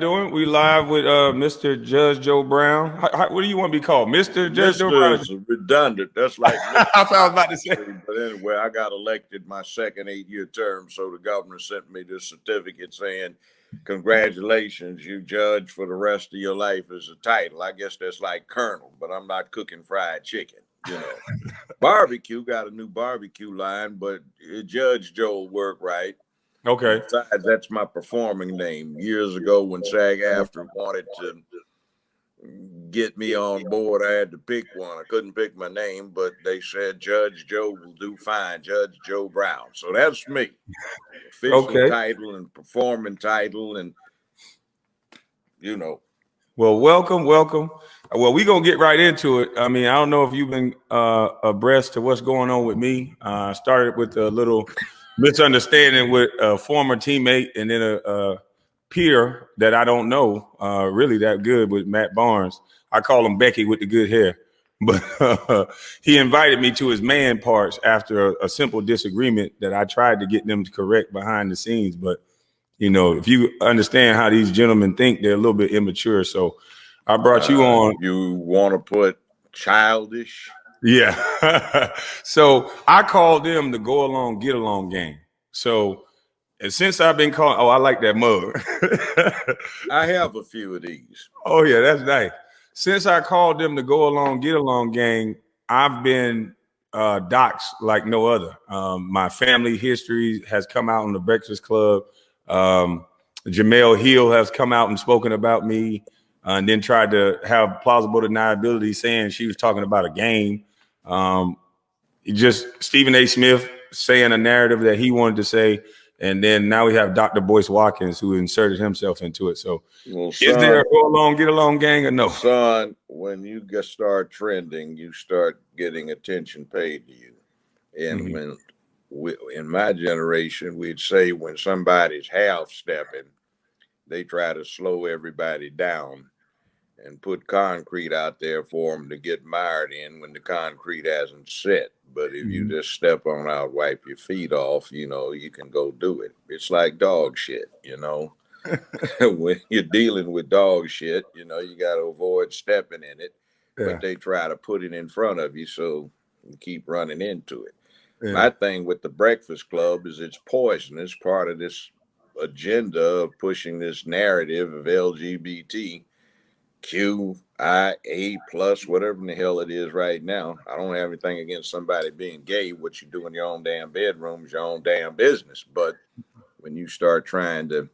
Doing? We live with Mr. Judge Joe Brown. What do you want to be called, Mr. Judge Joe Mr. Brown? is redundant. That's like That's what I was about to say. But anyway, I got elected my second 8-year term, so the governor sent me this certificate saying, "Congratulations, you judge for the rest of your life" as a title. I guess that's like Colonel, but I'm not cooking fried chicken. Barbecue got a new barbecue line, but Judge Joe work right. Okay. Besides, that's my performing name. Years ago, when SAG-AFTRA wanted to get me on board, I had to pick one. I couldn't pick my name, but they said Judge Joe will do fine, Judge Joe Brown. So that's me. Official title and performing title, and Well, welcome. Well, we're going to get right into it. I mean, I don't know if you've been abreast to what's going on with me. I started with a little misunderstanding with a former teammate and then a peer that I don't know really that good with Matt Barnes. I call him Becky with the good hair. But he invited me to his man parts after a simple disagreement that I tried to get them to correct behind the scenes. But, if you understand how these gentlemen think, they're a little bit immature. So I brought you on. You want to put childish? Yeah. So I called them the go along, get along gang. So and since I've been called, I like that mug. I have a few of these. Oh, yeah, that's nice. Since I called them the go along, get along gang, I've been doxxed like no other. My family history has come out on the Breakfast Club. Jamel Hill has come out and spoken about me and then tried to have plausible deniability saying she was talking about a game. Just Stephen A. Smith saying a narrative that he wanted to say. And then now we have Dr. Boyce Watkins who inserted himself into it. So is there a go along, get along gang or no? Son, when you start trending, you start getting attention paid to you. And in my generation, we'd say when somebody's half stepping, they try to slow everybody down and put concrete out there for them to get mired in when the concrete hasn't set. But if you just step on out, wipe your feet off, you can go do it. It's like dog shit, when you're dealing with dog shit, you got to avoid stepping in it. Yeah. But they try to put it in front of you, so you keep running into it. Yeah. My thing with the Breakfast Club is it's poisonous. Part of this agenda of pushing this narrative of LGBTQ, IA plus, whatever in the hell it is right now. I don't have anything against somebody being gay. What you do in your own damn bedroom is your own damn business. But when you start trying to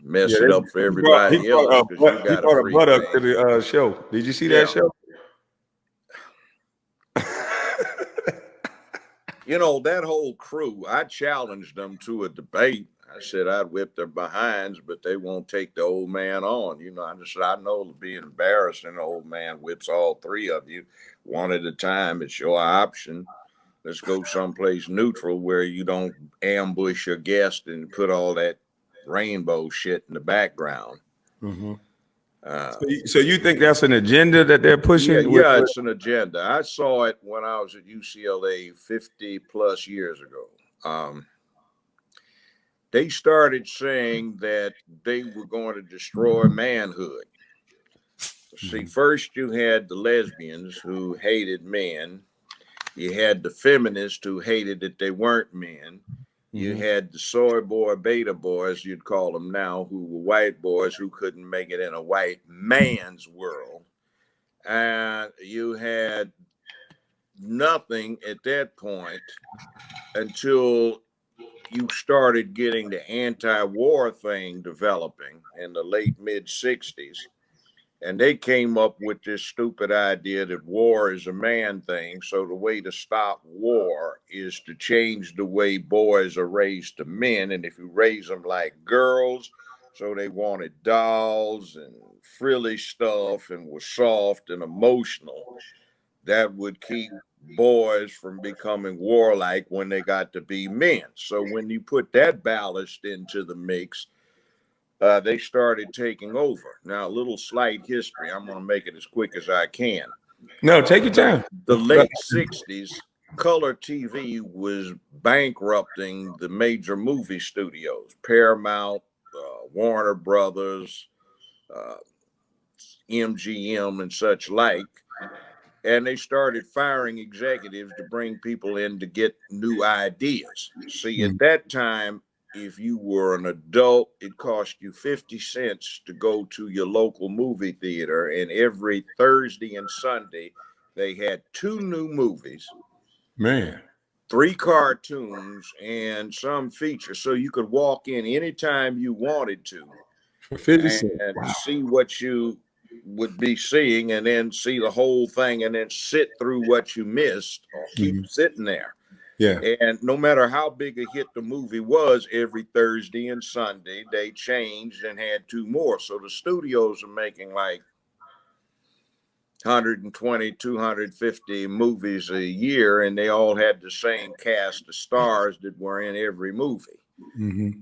mess it up for everybody else, because you got a butt up to the show. Did you see that show? That whole crew, I challenged them to a debate. I said I'd whip their behinds, but they won't take the old man on. I know it'll be embarrassing. The old man whips all three of you one at a time. It's your option. Let's go someplace neutral where you don't ambush your guest and put all that rainbow shit in the background. So you think that's an agenda that they're pushing? Yeah, it's an agenda. I saw it when I was at UCLA 50 plus years ago. They started saying that they were going to destroy manhood. See, first you had the lesbians who hated men. You had the feminists who hated that they weren't men. You had the soy boy, beta boys, you'd call them now, who were white boys who couldn't make it in a white man's world. And you had nothing at that point until you started getting the anti-war thing developing in the late mid-60s. And they came up with this stupid idea that war is a man thing. So the way to stop war is to change the way boys are raised to men. And if you raise them like girls, so they wanted dolls and frilly stuff and were soft and emotional, that would keep boys from becoming warlike when they got to be men. So when you put that ballast into the mix, they started taking over. Now, a little slight history. I'm going to make it as quick as I can. No, take your time. The late 60s, color TV was bankrupting the major movie studios. Paramount, Warner Brothers, MGM, and such like. And they started firing executives to bring people in to get new ideas. See, at that time, if you were an adult, it cost you 50 cents to go to your local movie theater. And every Thursday and Sunday, they had 2 new movies, Man, 3 cartoons, and some features. So you could walk in anytime you wanted to for 50 cents. and Wow. see what you would be seeing, and then see the whole thing, and then sit through what you missed, or keep sitting there. Yeah. And no matter how big a hit the movie was, every Thursday and Sunday they changed and had 2 more. So the studios are making like 120, 250 movies a year, and they all had the same cast of stars that were in every movie.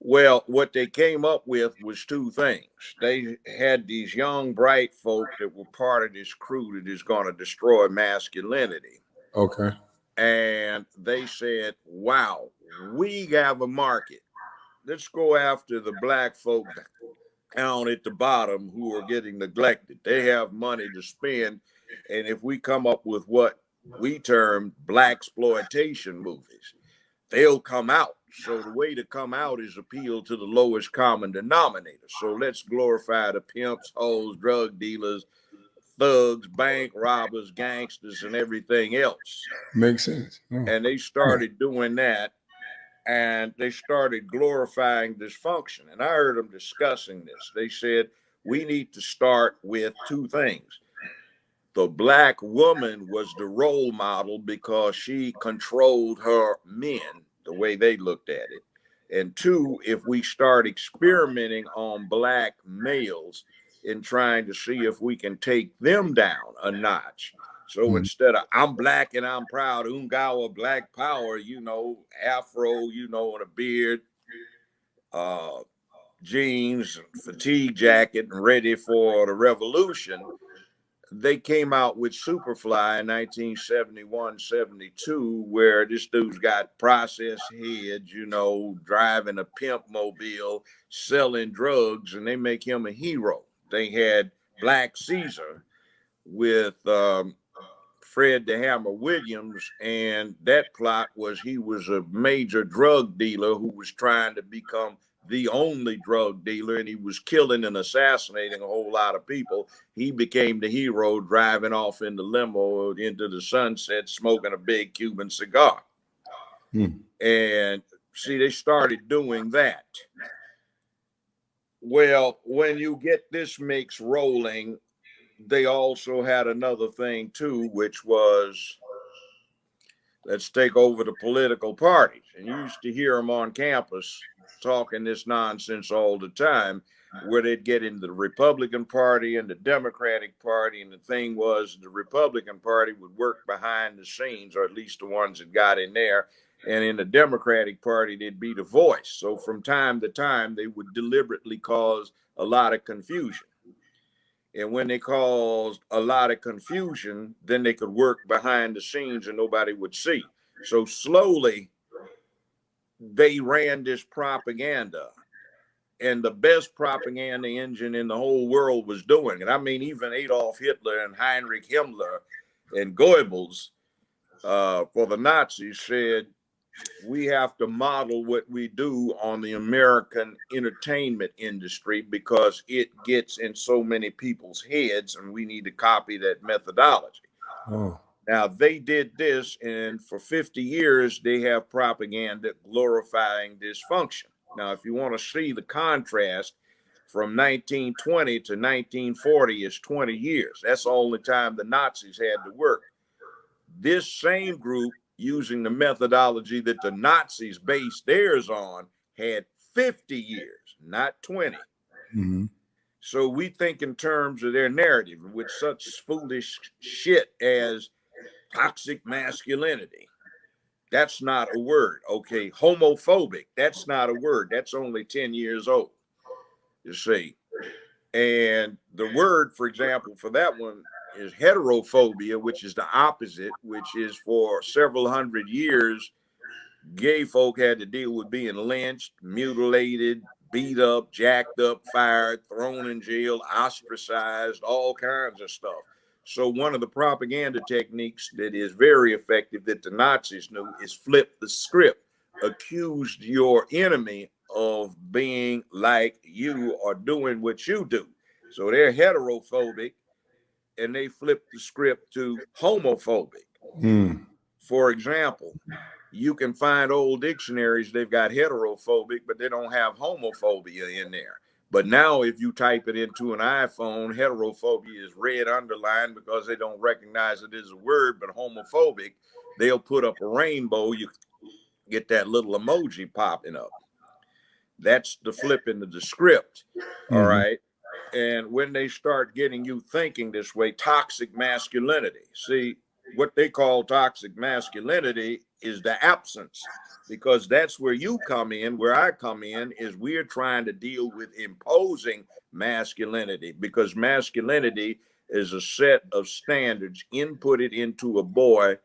Well, what they came up with was 2 things. They had these young, bright folk that were part of this crew that is going to destroy masculinity. Okay. And they said, wow, we have a market. Let's go after the black folk down at the bottom who are getting neglected. They have money to spend. And if we come up with what we term blaxploitation movies, they'll come out. So the way to come out is appeal to the lowest common denominator. So let's glorify the pimps, hoes, drug dealers, thugs, bank robbers, gangsters, and everything else. Makes sense. Oh. And they started doing that, and they started glorifying dysfunction. And I heard them discussing this. They said, we need to start with 2 things. The black woman was the role model because she controlled her men the way they looked at it. And 2, if we start experimenting on black males in trying to see if we can take them down a notch. So instead of I'm black and I'm proud, Ungawa, black power, afro, and a beard, jeans, fatigue jacket, and ready for the revolution, they came out with Superfly in 1971, 72, where this dude's got processed heads, driving a pimp mobile, selling drugs, and they make him a hero. They had Black Caesar with Fred the Hammer Williams, and that plot was he was a major drug dealer who was trying to become the only drug dealer, and he was killing and assassinating a whole lot of people. He became the hero, driving off in the limo into the sunset, smoking a big Cuban cigar. And see, they started doing that. Well, when you get this mix rolling, they also had another thing too, which was, let's take over the political parties. And you used to hear them on campus talking this nonsense all the time, where they'd get into the Republican Party and the Democratic Party. And the thing was, the Republican Party would work behind the scenes, or at least the ones that got in there. And in the Democratic Party, they'd be the voice. So from time to time, they would deliberately cause a lot of confusion. And when they caused a lot of confusion, then they could work behind the scenes and nobody would see. So slowly, they ran this propaganda, and the best propaganda engine in the whole world was doing it. I mean, even Adolf Hitler and Heinrich Himmler and Goebbels for the Nazis said, we have to model what we do on the American entertainment industry because it gets in so many people's heads, and we need to copy that methodology. Oh. Now, they did this, and for 50 years, they have propaganda glorifying dysfunction. Now, if you want to see the contrast from 1920 to 1940 is 20 years. That's the only time the Nazis had to work. This same group, using the methodology that the Nazis based theirs on, had 50 years, not 20. So we think in terms of their narrative with such foolish shit as toxic masculinity. That's not a word. Okay, homophobic, that's not a word. That's only 10 years old, you see. And the word, for example, for that one is heterophobia, which is the opposite, which is for several hundred years, gay folk had to deal with being lynched, mutilated, beat up, jacked up, fired, thrown in jail, ostracized, all kinds of stuff. So one of the propaganda techniques that is very effective that the Nazis knew is flip the script. Accused your enemy of being like you or doing what you do. So they're heterophobic and they flip the script to homophobic. For example, you can find old dictionaries, they've got heterophobic, but they don't have homophobia in there. But now if you type it into an iPhone, heterophobia is red underlined because they don't recognize it as a word, but homophobic, they'll put up a rainbow, you get that little emoji popping up. That's the flipping of the script. All right. And when they start getting you thinking this way, toxic masculinity. See, what they call toxic masculinity is the absence, because that's where you come in. Where I come in is we're trying to deal with imposing masculinity, because masculinity is a set of standards inputted into a boy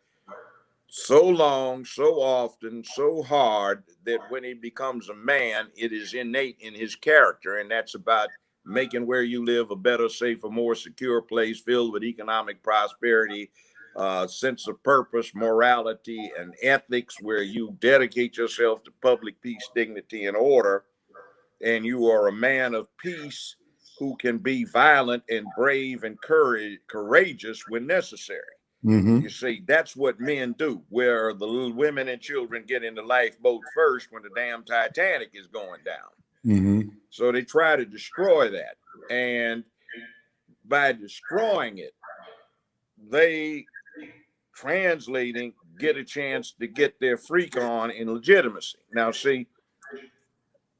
so long, so often, so hard that when he becomes a man, it is innate in his character. And that's about making where you live a better, safer, more secure place filled with economic prosperity, sense of purpose, morality, and ethics, where you dedicate yourself to public peace, dignity, and order. And you are a man of peace who can be violent and brave and courageous when necessary. You see, that's what men do, where the little women and children get in the lifeboat first when the damn Titanic is going down. So they try to destroy that. And by destroying it, they translating get a chance to get their freak on in legitimacy. Now, see,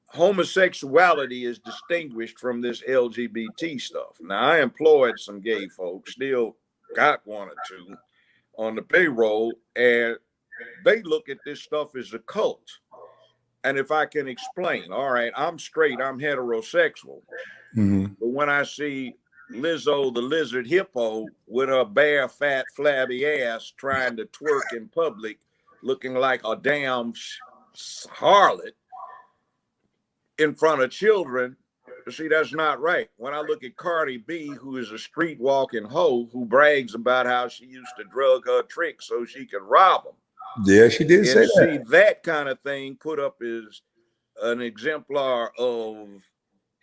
homosexuality is distinguished from this LGBT stuff. Now, I employed some gay folks, still got one or two on the payroll, and they look at this stuff as a cult. And if I can explain, all right, I'm straight, I'm heterosexual. But when I see Lizzo, the lizard hippo, with her bare, fat, flabby ass trying to twerk in public, looking like a damn harlot in front of children, see, that's not right. When I look at Cardi B, who is a street walking hoe who brags about how she used to drug her tricks so she could rob them. Yeah, she did say that. See, that kind of thing put up as an exemplar of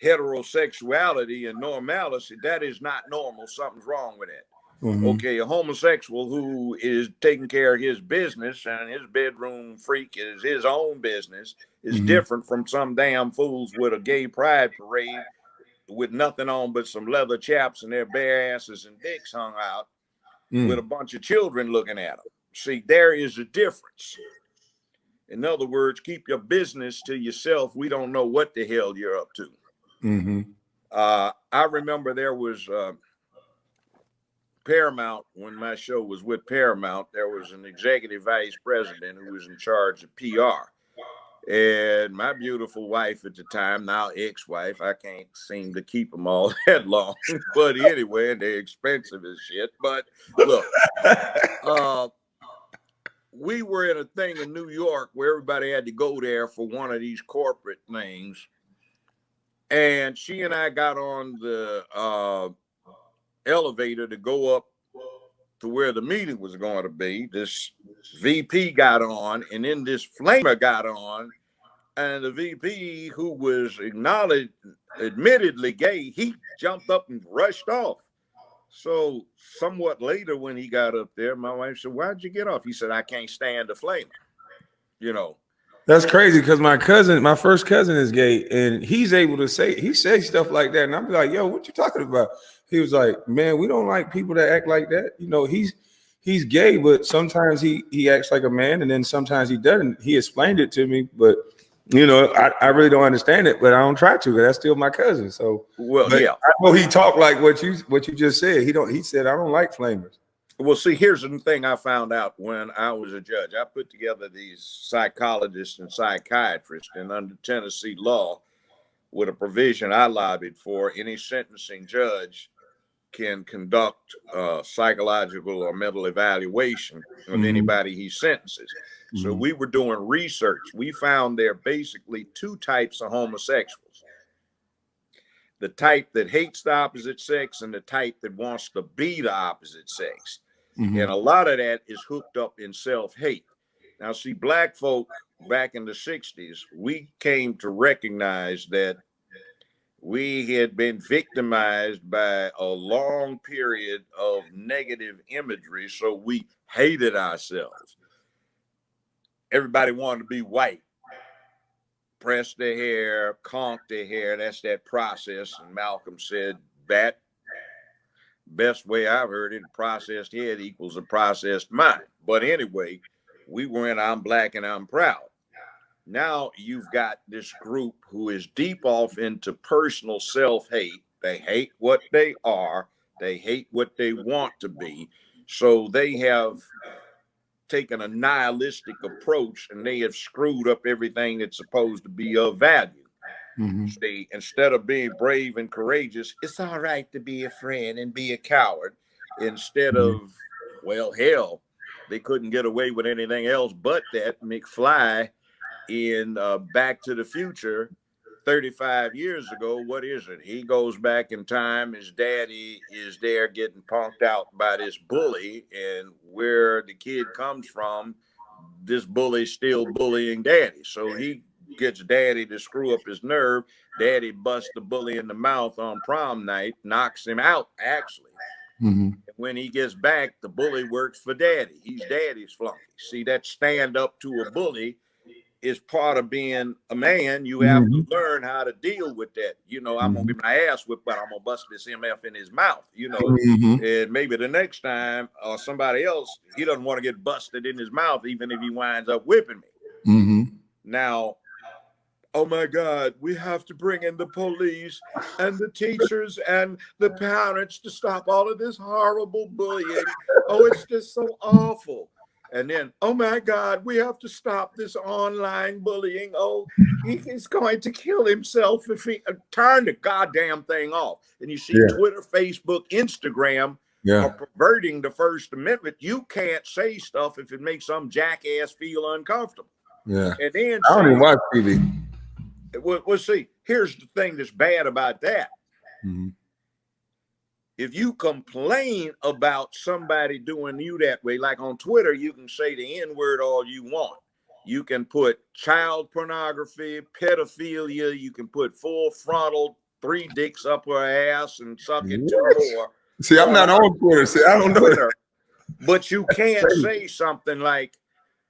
heterosexuality and normalcy. That is not normal. Something's wrong with it. Okay, a homosexual who is taking care of his business and his bedroom freak is his own business is different from some damn fools with a gay pride parade with nothing on but some leather chaps and their bare asses and dicks hung out with a bunch of children looking at them. See, there is a difference. In other words, keep your business to yourself. We don't know what the hell you're up to. I remember there was Paramount, when my show was with Paramount, there was an executive vice president who was in charge of PR. And my beautiful wife at the time, now ex-wife, I can't seem to keep them all that long. But anyway, they're expensive as shit. But look, we were in a thing in New York where everybody had to go there for one of these corporate things. And she and I got on the elevator to go up to where the meeting was going to be. This VP got on, and then this flamer got on, and the VP, who was admittedly gay, he jumped up and rushed off. So somewhat later when he got up there, my wife said, "Why'd you get off?" He said, "I can't stand the flamer." You know, that's crazy, because my first cousin is gay, and he says stuff like that, and I'm like, "Yo, what you talking about?" He was like, "Man, we don't like people that act like that. You know, he's gay, but sometimes he acts like a man, and then sometimes he doesn't." He explained it to me, but you know, I really don't understand it, but I don't try to. That's still my cousin. So, well, yeah, I know he talked like what you just said. He said, "I don't like flamers." Well, see, here's the thing I found out when I was a judge. I put together these psychologists and psychiatrists, and under Tennessee law, with a provision I lobbied for, any sentencing judge can conduct psychological or mental evaluation of anybody he sentences. So we were doing research. We found there are basically two types of homosexuals. the type that hates the opposite sex and the type that wants to be the opposite sex. Mm-hmm. And a lot of that is hooked up in self-hate. Now, see, black folk back in the 60s, we came to recognize that we had been victimized by a long period of negative imagery, so we hated ourselves. Everybody wanted to be white, press their hair, conk their hair. That's that process. And Malcolm said that best way I've heard it, processed head equals a processed mind. But anyway, we were in I'm black and I'm proud. Now you've got this group who is deep off into personal self-hate. They hate what they are. They hate what they want to be. So they have taken a nihilistic approach and they have screwed up everything that's supposed to be of value. Mm-hmm. See, instead of being brave and courageous, it's all right to be a friend and be a coward. Instead of, well, hell, they couldn't get away with anything else but that. McFly in Back to the Future 35 years ago, what is it? He goes back in time. His daddy is there getting punked out by this bully, and where the kid comes from, this bully's still bullying daddy. So he gets daddy to screw up his nerve. Daddy busts the bully in the mouth on prom night, knocks him out, actually. Mm-hmm. When he gets back, the bully works for daddy. He's daddy's flunky. See, that stand up to a bully is part of being a man. You have to learn how to deal with that. You know, I'm gonna get my ass whipped, but I'm gonna bust this MF in his mouth. You know, and maybe the next time or somebody else, he doesn't want to get busted in his mouth, even if he winds up whipping me. Now, oh my God, we have to bring in the police and the teachers and the parents to stop all of this horrible bullying. Oh, it's just so awful. And then, oh my God, we have to stop this online bullying. Oh, he's going to kill himself if he turn the goddamn thing off. And you see Twitter, Facebook, Instagram are perverting the First Amendment. You can't say stuff if it makes some jackass feel uncomfortable. Yeah. And then I don't even watch TV. Well, see, here's the thing that's bad about that. If you complain about somebody doing you that way, like on Twitter, you can say the N-word all you want. You can put child pornography, pedophilia. You can put full frontal, 3 dicks up her ass and suck it 2 more. See, I'm not on Twitter. See, I don't know Twitter. But you can't say something like,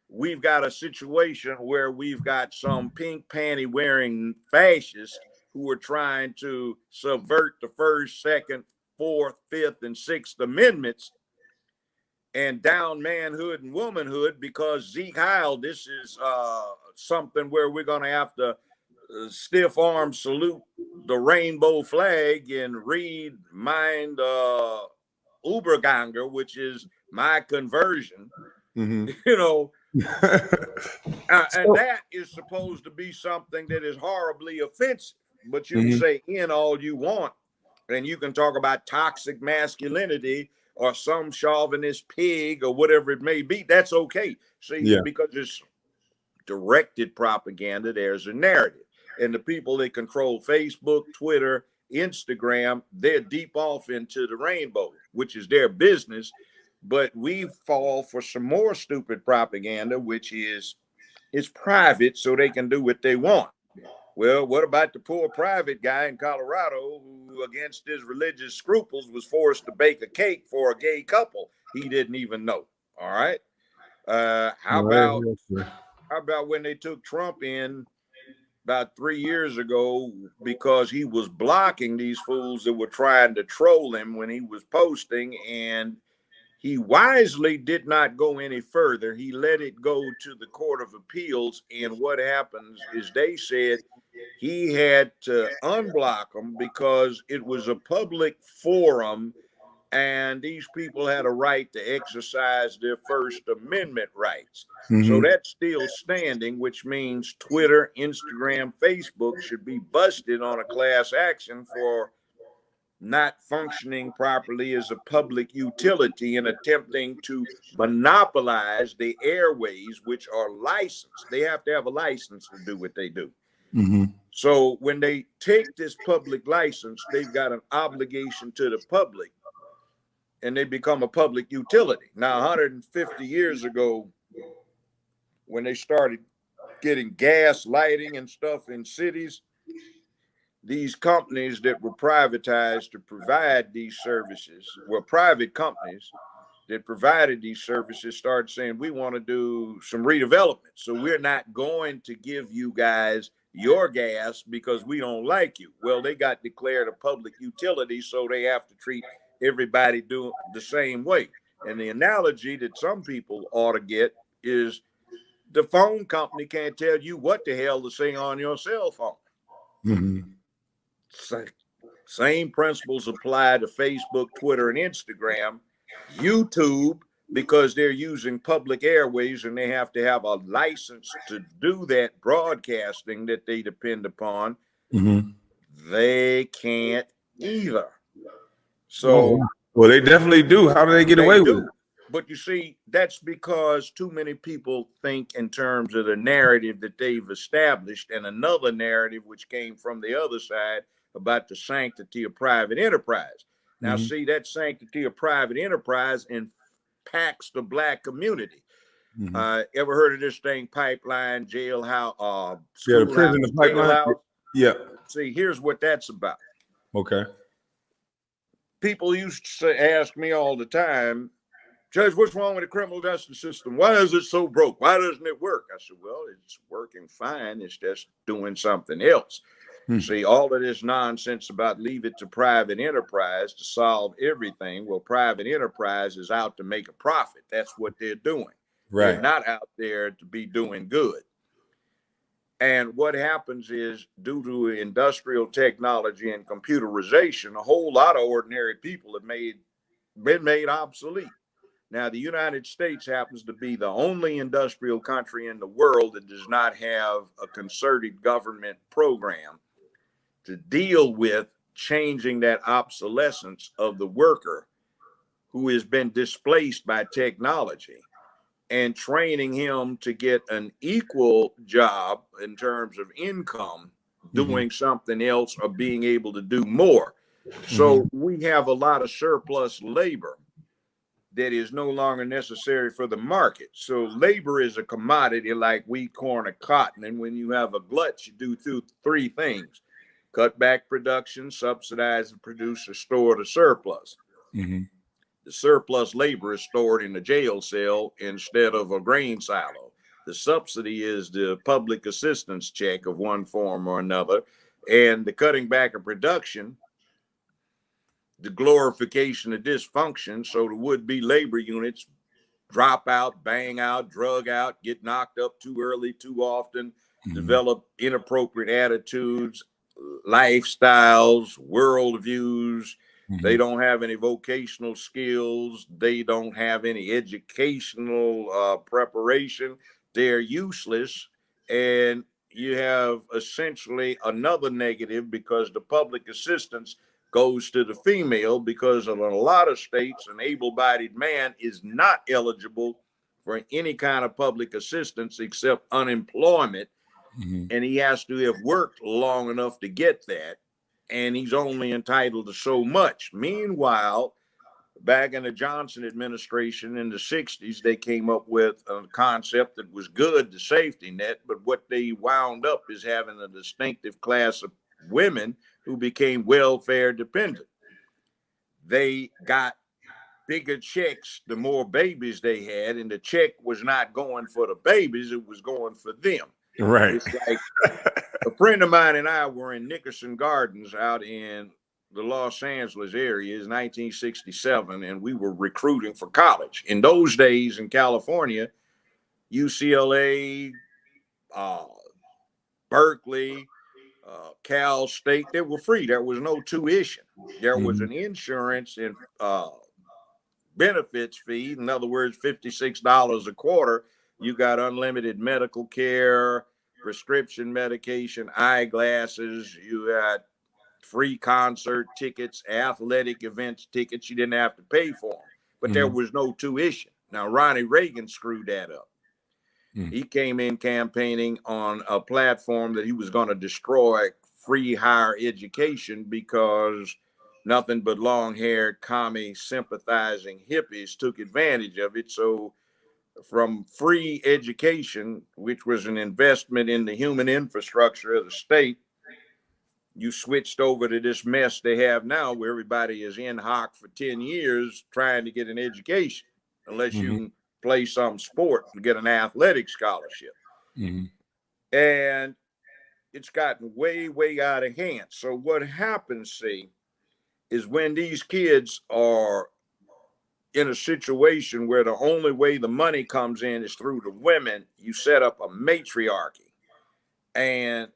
we've got a situation where we've got some pink panty wearing fascists who are trying to subvert the First, Second, Fourth, Fifth, and Sixth Amendments and down manhood and womanhood, because Zeke Heil, this is something where we're going to have to stiff arm salute the rainbow flag and read Mind Überganger, which is my conversion, you know. And that is supposed to be something that is horribly offensive, but you can say in all you want. And you can talk about toxic masculinity or some chauvinist pig or whatever it may be. That's okay. See, because it's directed propaganda, there's a narrative. And the people that control Facebook, Twitter, Instagram, they're deep off into the rainbow, which is their business. But we fall for some more stupid propaganda, which is it's private, so they can do what they want. Well, what about the poor private guy in Colorado who, against his religious scruples, was forced to bake a cake for a gay couple he didn't even know? All right. How about when they took Trump in about 3 years ago because he was blocking these fools that were trying to troll him when he was posting, and he wisely did not go any further. He let it go to the Court of Appeals. And what happens is they said he had to unblock them because it was a public forum and these people had a right to exercise their First Amendment rights. So that's still standing, which means Twitter, Instagram, Facebook should be busted on a class action for not functioning properly as a public utility and attempting to monopolize the airways, which are licensed. They have to have a license to do what they do. Mm-hmm. So when they take this public license, they've got an obligation to the public, and they become a public utility. Now, 150 years ago, when they started getting gas lighting and stuff in cities, these companies that were privatized to provide these services were private companies that provided these services started saying, we want to do some redevelopment. So we're not going to give you guys your gas because we don't like you. Well, they got declared a public utility, so they have to treat everybody do the same way. And the analogy that some people ought to get is the phone company can't tell you what the hell to say on your cell phone. Mm-hmm. Same principles apply to Facebook, Twitter, and Instagram. YouTube, because they're using public airways and they have to have a license to do that broadcasting that they depend upon, Mm-hmm. they can't either. So, well, they definitely do. How do they get away with it? But you see, that's because too many people think in terms of the narrative that they've established and another narrative which came from the other side about the sanctity of private enterprise. Now, see, that sanctity of private enterprise impacts the Black community. Ever heard of this thing, pipeline, jailhouse, schoolhouse, jailhouse? Yeah. See, here's what that's about. Okay. People used to ask me all the time, Judge, what's wrong with the criminal justice system? Why is it so broke? Why doesn't it work? I said, well, it's working fine. It's just doing something else. See, all of this nonsense about leave it to private enterprise to solve everything. Well, private enterprise is out to make a profit. That's what they're doing. Right. They're not out there to be doing good. And what happens is, due to industrial technology and computerization, a whole lot of ordinary people have been made obsolete. Now, the United States happens to be the only industrial country in the world that does not have a concerted government program to deal with changing that obsolescence of the worker who has been displaced by technology and training him to get an equal job in terms of income, doing something else or being able to do more. So we have a lot of surplus labor that is no longer necessary for the market. So labor is a commodity like wheat, corn, or cotton. And when you have a glut, you do three things: cut back production, subsidize and produce, or store the surplus. The surplus labor is stored in the jail cell instead of a grain silo. The subsidy is the public assistance check of one form or another. And the cutting back of production, the glorification of dysfunction, so the would-be labor units drop out, bang out, drug out, get knocked up too early, too often, develop inappropriate attitudes, lifestyles, worldviews. They don't have any vocational skills. They don't have any educational preparation. They're useless. And you have essentially another negative because the public assistance goes to the female, because in a lot of states, an able-bodied man is not eligible for any kind of public assistance except unemployment. And he has to have worked long enough to get that. And he's only entitled to so much. Meanwhile, back in the Johnson administration in the 60s, they came up with a concept that was good, the safety net. But what they wound up is having a distinctive class of women who became welfare dependent. They got bigger checks the more babies they had, and the check was not going for the babies, it was going for them. Right. It's like a friend of mine and I were in Nickerson Gardens out in the Los Angeles area. It's 1967, and we were recruiting for college. In those days in California, UCLA, Berkeley, Cal State, they were free. There was no tuition. There was an insurance and benefits fee. In other words, $56 a quarter. You got unlimited medical care, prescription medication, eyeglasses. You got free concert tickets, athletic events tickets. You didn't have to pay for them, but there was no tuition. Now, Ronnie Reagan screwed that up. He came in campaigning on a platform that he was going to destroy free higher education because nothing but long-haired, commie, sympathizing hippies took advantage of it. So from free education, which was an investment in the human infrastructure of the state, you switched over to this mess they have now where everybody is in hock for 10 years trying to get an education, unless you play some sport to get an athletic scholarship. And it's gotten way, way out of hand. So what happens, see, is when these kids are in a situation where the only way the money comes in is through the women, you set up a matriarchy. And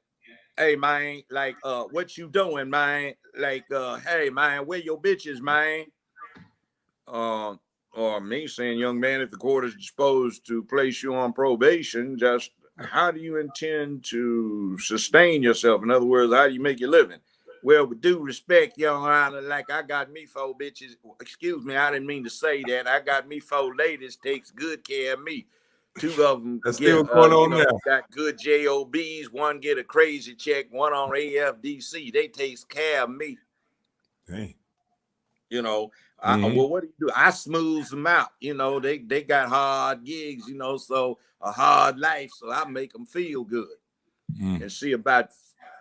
hey man, like what you doing, man? Like hey man, where your bitches, man? Or me saying, young man, if the court is disposed to place you on probation, just how do you intend to sustain yourself? In other words, how do you make your living? Well, with due respect, Your Honor, like I got me 4 bitches. Excuse me, I didn't mean to say that. I got me 4 ladies takes good care of me. 2 of them Let's see get, what's going on now. got good JOBs. 1 get a crazy check. 1 on AFDC. They takes care of me. Dang. You know, well, what do? I smooths them out. You know, they got hard gigs, you know, so a hard life. So I make them feel good. And see, about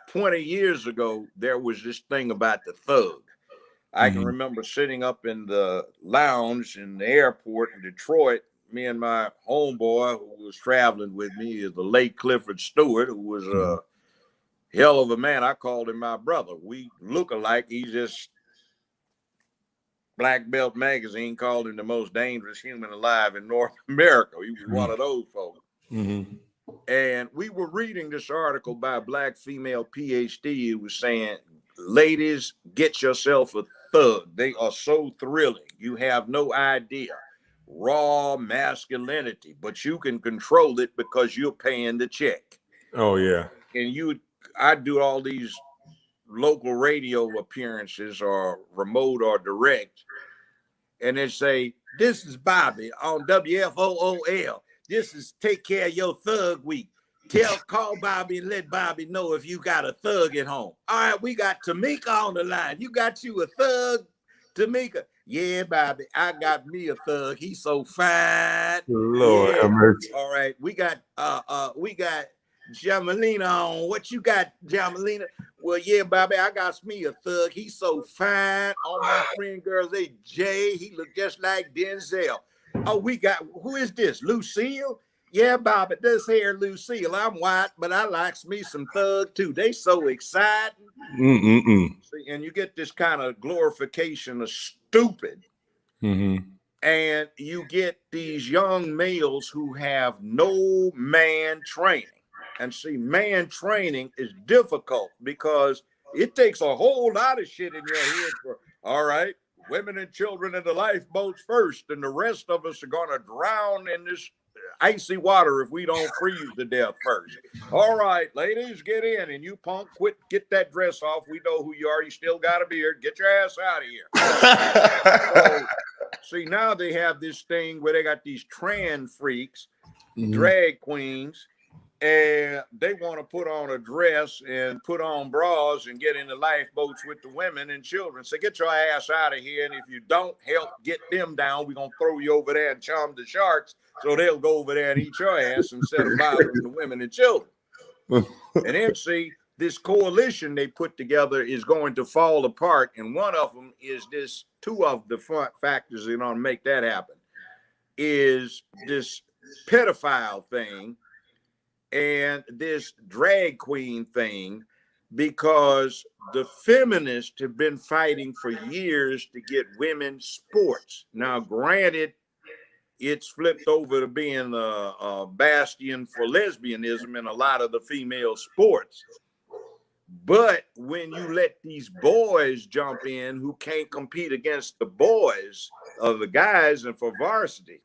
20 years ago, there was this thing about the thug. I can remember sitting up in the lounge in the airport in Detroit. Me and my homeboy who was traveling with me is the late Clifford Stewart, who was a hell of a man. I called him my brother. We look alike. He's just Black Belt Magazine called him the most dangerous human alive in North America. He was one of those folks. And we were reading this article by a Black female PhD who was saying, ladies, get yourself a thug. They are so thrilling. You have no idea. Raw masculinity, but you can control it because you're paying the check. Oh, yeah. And I do all these local radio appearances or remote or direct, and they say, this is Bobby on WFOOL. This is Take Care of Your Thug Week. Call Bobby and let Bobby know if you got a thug at home. All right, we got Tamika on the line. You got you a thug, Tamika? Yeah, Bobby, I got me a thug. He's so fine. Lord have mercy. All right, we got Jamalina on. What you got, Jamalina? Well, yeah, Bobby, I got me a thug. He's so fine. All my friend girls, they Jay. He look just like Denzel. Oh, who is this? Lucille? Yeah, Bobby, this here Lucille. I'm white, but I likes me some thug too. They so exciting. See, and you get this kind of glorification of stupid. And you get these young males who have no man training. And see, man training is difficult because it takes a whole lot of shit in your head for, all right, women and children in the lifeboats first, and the rest of us are going to drown in this icy water if we don't freeze to death first. All right, ladies, get in, and you punk, get that dress off. We know who you are. You still got a beard. Get your ass out of here. So, see, now they have this thing where they got these trans freaks, drag queens, and they want to put on a dress and put on bras and get in the lifeboats with the women and children. So get your ass out of here. And if you don't help get them down, we're going to throw you over there and charm the sharks so they'll go over there and eat your ass instead of bothering the women and children. And then see, this coalition they put together is going to fall apart. And one of them is this, 2 of the factors that are going to make that happen is this pedophile thing and this drag queen thing, because the feminists have been fighting for years to get women's sports. Now, granted, it's flipped over to being a bastion for lesbianism in a lot of the female sports. But when you let these boys jump in who can't compete against the boys of the guys and for varsity,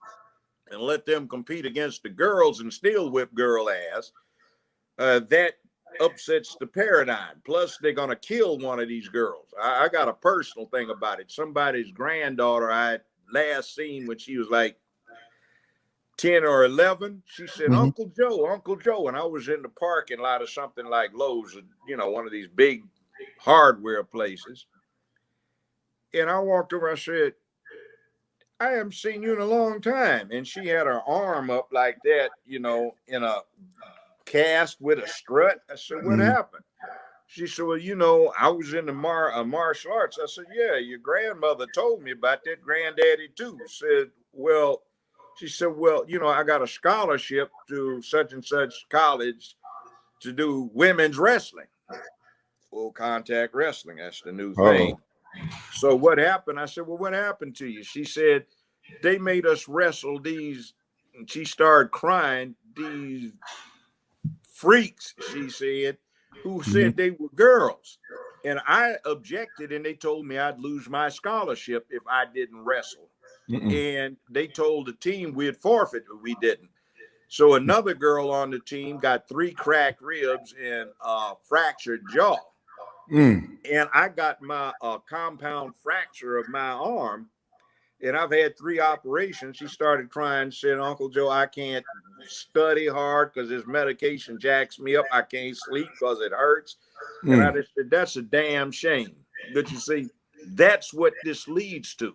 and let them compete against the girls and still whip girl ass, that upsets the paradigm. Plus, they're going to kill one of these girls. I got a personal thing about it. Somebody's granddaughter I had last seen when she was like 10 or 11. She said, Mm-hmm. Uncle Joe. And I was in the parking lot of something like Lowe's, one of these big hardware places. And I walked over, I said, I haven't seen you in a long time. And she had her arm up like that, in a cast with a strut. I said, what happened? She said, well, I was in the martial arts. I said, yeah, your grandmother told me about that. Granddaddy, too. She said, well, I got a scholarship to such and such college to do women's wrestling, full contact wrestling. That's the new thing. So what happened? I said, well, what happened to you? She said, they made us wrestle these, and she started crying, these freaks, she said, who said they were girls. And I objected, and they told me I'd lose my scholarship if I didn't wrestle. And they told the team we'd forfeit, but we didn't. So another girl on the team got 3 cracked ribs and a fractured jaw. And I got my compound fracture of my arm. And I've had 3 operations. She started crying, said, Uncle Joe, I can't study hard because this medication jacks me up. I can't sleep because it hurts. And I just said, that's a damn shame. But you see, that's what this leads to.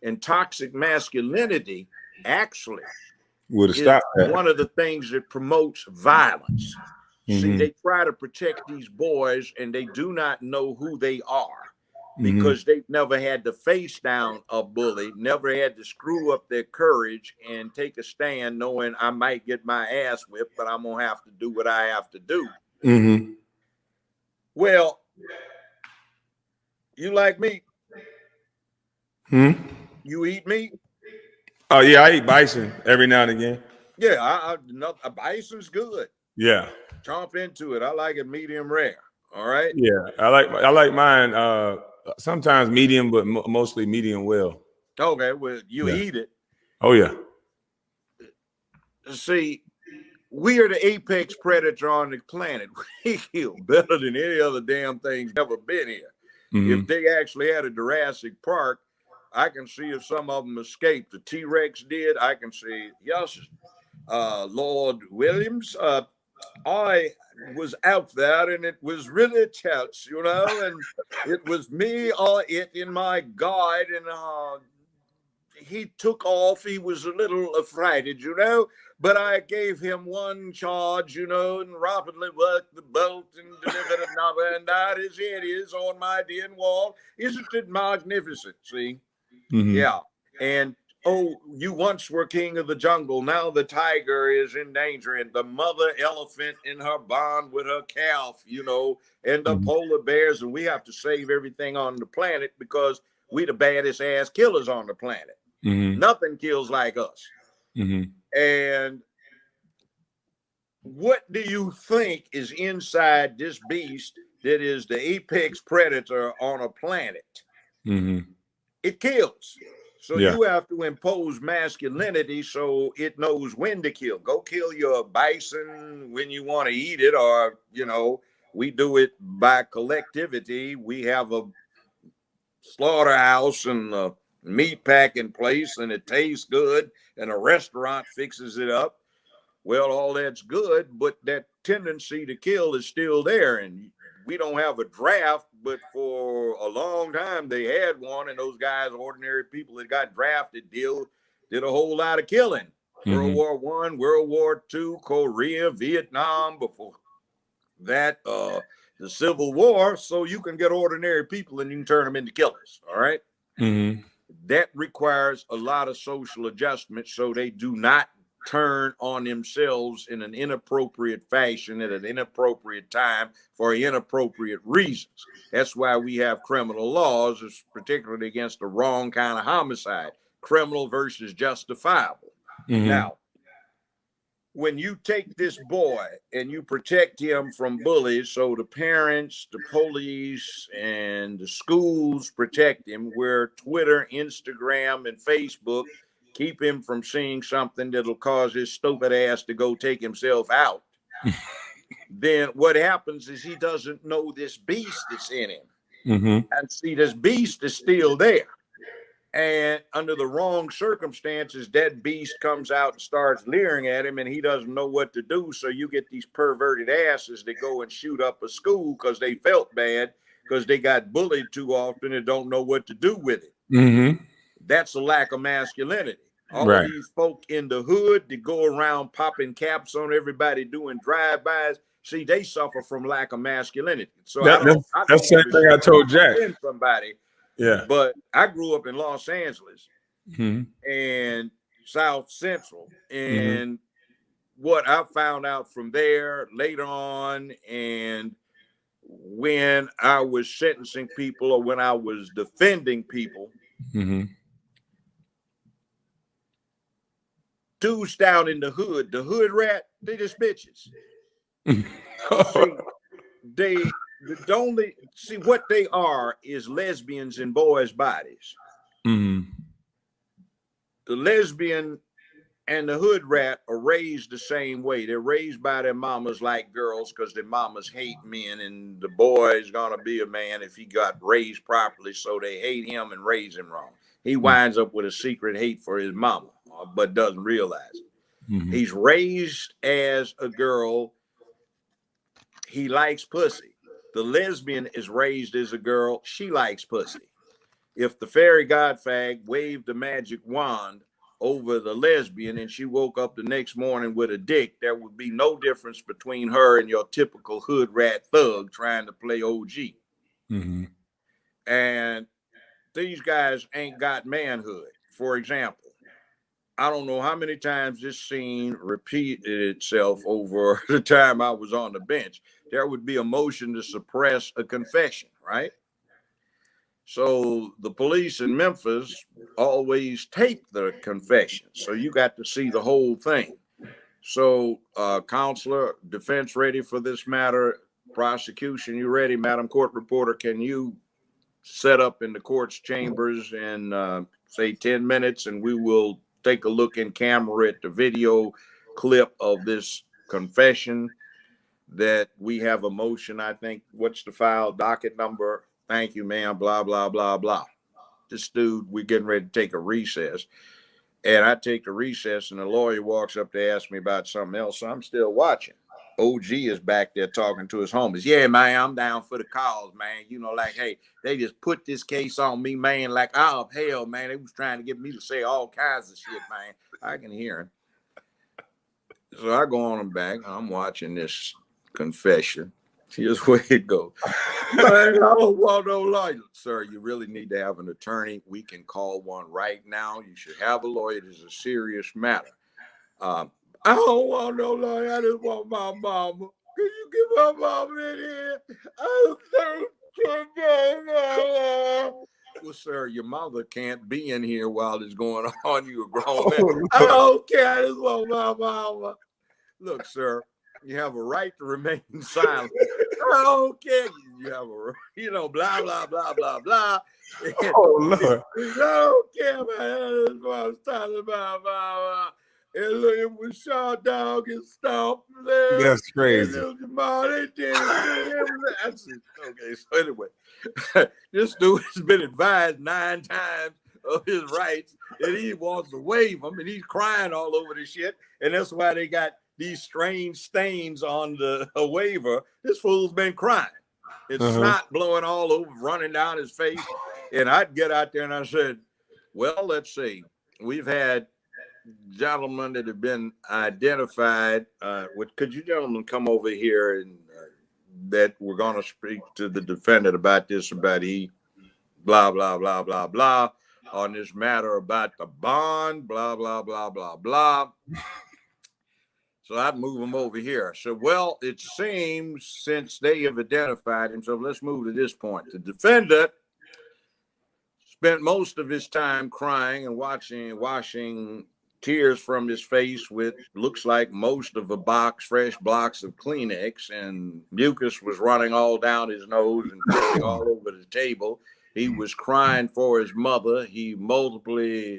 And toxic masculinity actually is one of the things that promotes violence. See, they try to protect these boys and they do not know who they are. Because they've never had to face down a bully, never had to screw up their courage and take a stand knowing I might get my ass whipped, but I'm going to have to do what I have to do. Well, you like meat? You eat meat? Oh, yeah, I eat bison every now and again. Yeah, a bison's good. Yeah. Chomp into it. I like it medium rare. All right? Yeah, I like mine sometimes medium, but mostly medium well. Okay, well, you eat it. Oh, yeah. See, we are the apex predator on the planet. We kill better than any other damn thing's ever been here. If they actually had a Jurassic Park, I can see if some of them escaped. The T-Rex did. I can see, yes, Lord Williams, I was out there and it was really tense, and it was me or it in my guide, and he took off. He was a little affrighted, but I gave him one charge, and rapidly worked the bolt and delivered another, and that is it is on my den wall. Isn't it magnificent? See? Yeah. And you once were king of the jungle. Now the tiger is in danger, and the mother elephant in her bond with her calf, and the polar bears, and we have to save everything on the planet because we the baddest ass killers on the planet. Nothing kills like us. And what do you think is inside this beast that is the apex predator on a planet? It kills. So you have to impose masculinity so it knows when to kill. Go kill your bison when you want to eat it, or, we do it by collectivity. We have a slaughterhouse and a meat packing place, and it tastes good, and a restaurant fixes it up. Well, all that's good, but that tendency to kill is still there. And we don't have a draft, but for a long time they had one, and those guys, ordinary people that got drafted, did a whole lot of killing. World War I, World War II, Korea, Vietnam, before that, the Civil War. So you can get ordinary people and you can turn them into killers. All right. That requires a lot of social adjustment so they do not turn on themselves in an inappropriate fashion at an inappropriate time for inappropriate reasons. That's why we have criminal laws, particularly against the wrong kind of homicide, criminal versus justifiable. Now, when you take this boy and you protect him from bullies, so the parents, the police, and the schools protect him, where Twitter, Instagram, and Facebook keep him from seeing something that'll cause his stupid ass to go take himself out, then what happens is he doesn't know this beast that's in him. And see, this beast is still there. And under the wrong circumstances, that beast comes out and starts leering at him, and he doesn't know what to do. So you get these perverted asses that go and shoot up a school because they felt bad because they got bullied too often and don't know what to do with it. Mm-hmm. That's a lack of masculinity. All Right. of these folk in the hood that go around popping caps on everybody, doing drive-bys, see, they suffer from lack of masculinity. So I don't That's the same thing I told Jack. Somebody. Yeah. But I grew up in Los Angeles Mm-hmm. and South Central. Mm-hmm. And what I found out from there later on, and when I was sentencing people or when I was defending people, Mm-hmm. dudes down in the hood rat, they just bitches. See, they only see what they are is lesbians in boys' bodies. Mm-hmm. The lesbian and the hood rat are raised the same way. They're raised by their mamas like girls because their mamas hate men, and the boy's gonna be a man if he got raised properly, so they hate him and raise him wrong. He winds up with a secret hate for his mama, but doesn't realize it. Mm-hmm. He's raised as a girl. He likes pussy. The lesbian is raised as a girl. She likes pussy. If the fairy godfag waved the magic wand over the lesbian and she woke up the next morning with a dick, there would be no difference between her and your typical hood rat thug trying to play OG. Mm-hmm. And these guys ain't got manhood. For example, I don't know how many times this scene repeated itself over the time I was on the bench. There would be a motion to suppress a confession, right? So the police in Memphis always tape the confession. So you got to see the whole thing. So, counselor, defense ready for this matter? Prosecution, you ready? Madam Court Reporter, can you set up in the court's chambers in, say, 10 minutes, and we will take a look in camera at the video clip of this confession that we have a motion, I think, what's the file docket number? Thank you, ma'am, blah, blah, blah, blah. This dude, we're getting ready to take a recess. And I take the recess, and the lawyer walks up to ask me about something else. So I'm still watching. OG is back there talking to his homies. Yeah, man, I'm down for the cause, man. You know, like, hey, they just put this case on me, man. Like, oh, hell, man. They was trying to get me to say all kinds of shit, man. I can hear him. So I go on and back. I'm watching this confession. Here's where it goes. Man, I don't want no lawyer. Sir, you really need to have an attorney. We can call one right now. You should have a lawyer. This is a serious matter. I don't want no lawyer. I just want my mama. Can you get my mama in here? Well, sir, your mother can't be in here while this going on. You a grown man. I don't care. I just want my mama. Look, sir, you have a right to remain silent. I don't care. You have a, you know, blah, blah, blah, blah, blah. And, oh, Lord. I don't care, man. That's what I was talking about. And look, it was shot dog and stomped there. That's crazy. And they did it. That's it. Okay, so anyway, this dude has been advised 9 times of his rights, and he wants to waive them, and he's crying all over the shit. And that's why they got these strange stains on the waiver. This fool's been crying. It's snot blowing all over, running down his face. And I'd get out there and I said, well, let's see. We've had gentlemen that have been identified. Could you gentlemen come over here and that we're going to speak to the defendant about this, about he blah, blah, blah, blah, blah, on this matter about the bond, blah, blah, blah, blah, blah. So I'd move them over here. So, well, it seems since they have identified him, so let's move to this point. The defendant spent most of his time crying and washing tears from his face with looks like most of a fresh blocks of Kleenex, and mucus was running all down his nose and dripping all over the table. He was crying for his mother. He multiply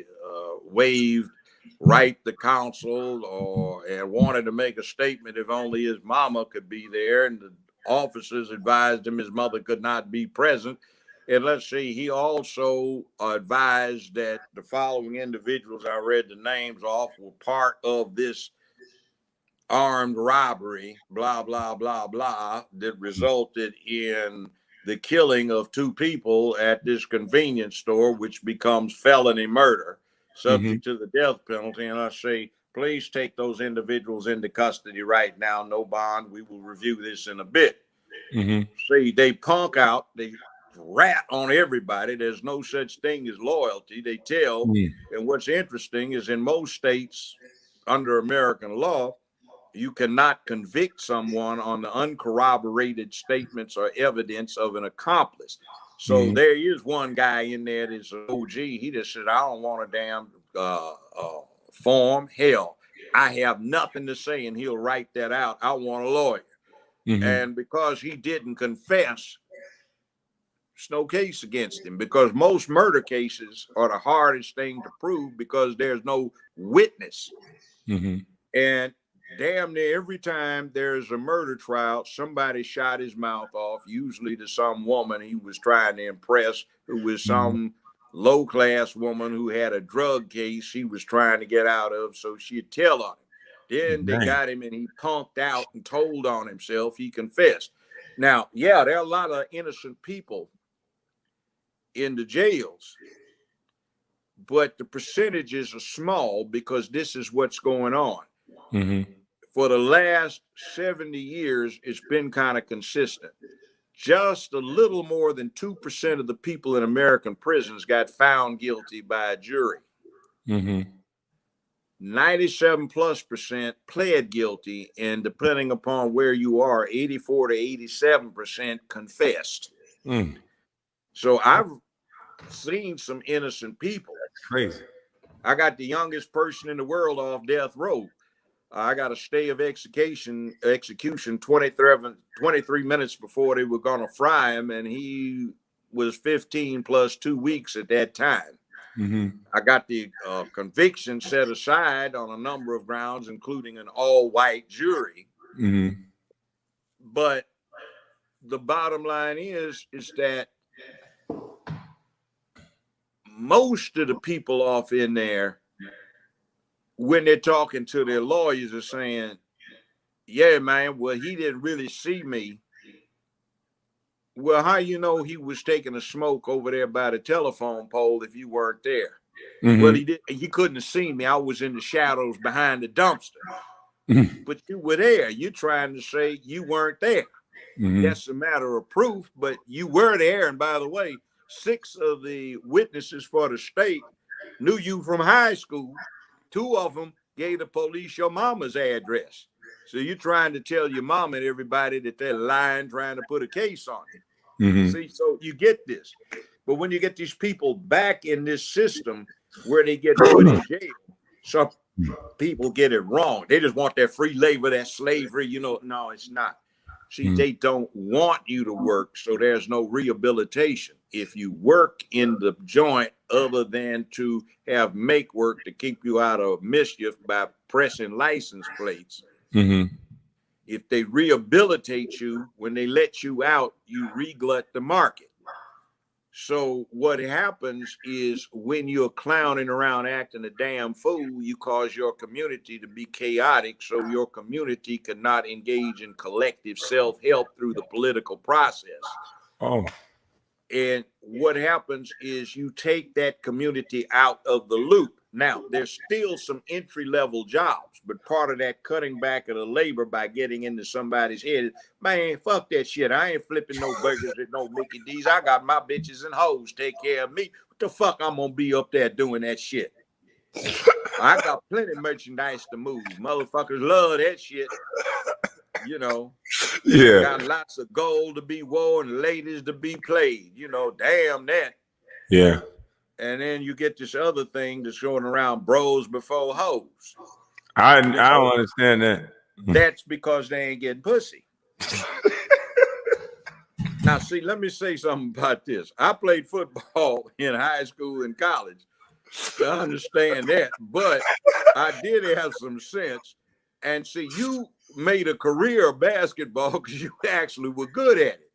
waved right to counsel and wanted to make a statement if only his mama could be there, and the officers advised him his mother could not be present. And let's see, he also advised that the following individuals I read the names off were part of this armed robbery, blah, blah, blah, blah, that resulted in the killing of 2 people at this convenience store, which becomes felony murder, subject to the death penalty. And I say, please take those individuals into custody right now. No bond. We will review this in a bit. See, they punk out. They rat on everybody. There's no such thing as loyalty. They tell. And what's interesting is in most states under American law, you cannot convict someone on the uncorroborated statements or evidence of an accomplice. So there is one guy in there that's an OG. He just said, I don't want a damn form. Hell, I have nothing to say, and he'll write that out. I want a lawyer. And because he didn't confess, there's no case against him, because most murder cases are the hardest thing to prove because there's no witness. And damn near every time there's a murder trial, somebody shot his mouth off, usually to some woman he was trying to impress, who was some low-class woman who had a drug case he was trying to get out of, so she'd tell on him. Then they got him and he punked out and told on himself. He confessed. Now, yeah, there are a lot of innocent people in the jails, but the percentages are small because this is what's going on. For the last 70 years, it's been kind of consistent. Just a little more than 2% of the people in American prisons got found guilty by a jury. 97+% pled guilty, and depending upon where you are, 84 to 87% confessed. So I've seen some innocent people. That's crazy. I got the youngest person in the world off death row. I got a stay of execution 23 minutes before they were going to fry him, and he was 15 plus 2 weeks at that time. I got the conviction set aside on a number of grounds, including an all-white jury. But the bottom line is that most of the people off in there, when they're talking to their lawyers, are saying, yeah, man, well, he didn't really see me. Well, how you know he was taking a smoke over there by the telephone pole if you weren't there? Well, he couldn't have seen me. I was in the shadows behind the dumpster. But you were there. You're trying to say you weren't there. That's a matter of proof, but you were there. And by the way, 6 of the witnesses for the state knew you from high school. 2 of them gave the police your mama's address. So you're trying to tell your mom and everybody that they're lying, trying to put a case on you. See, so you get this. But when you get these people back in this system where they get put in jail, some people get it wrong. They just want that free labor, that slavery. No, it's not. See, they don't want you to work, so there's no rehabilitation. If you work in the joint other than to have make work to keep you out of mischief by pressing license plates, if they rehabilitate you, when they let you out, you reglut the market. So what happens is when you're clowning around acting a damn fool, you cause your community to be chaotic, so your community cannot engage in collective self-help through the political process. And what happens is you take that community out of the loop. Now, there's still some entry-level jobs, but part of that cutting back of the labor by getting into somebody's head, man, fuck that shit. I ain't flipping no burgers at no Mickey D's. I got my bitches and hoes take care of me. What the fuck I'm gonna be up there doing that shit? I got plenty of merchandise to move. Motherfuckers love that shit. Got lots of gold to be worn and ladies to be played. Damn that. Yeah. And then you get this other thing that's going around, bros before hoes. I don't understand that. That's because they ain't getting pussy. Now, see, let me say something about this. I played football in high school and college to understand that, but I did have some sense. And see, you made a career of basketball because you actually were good at it.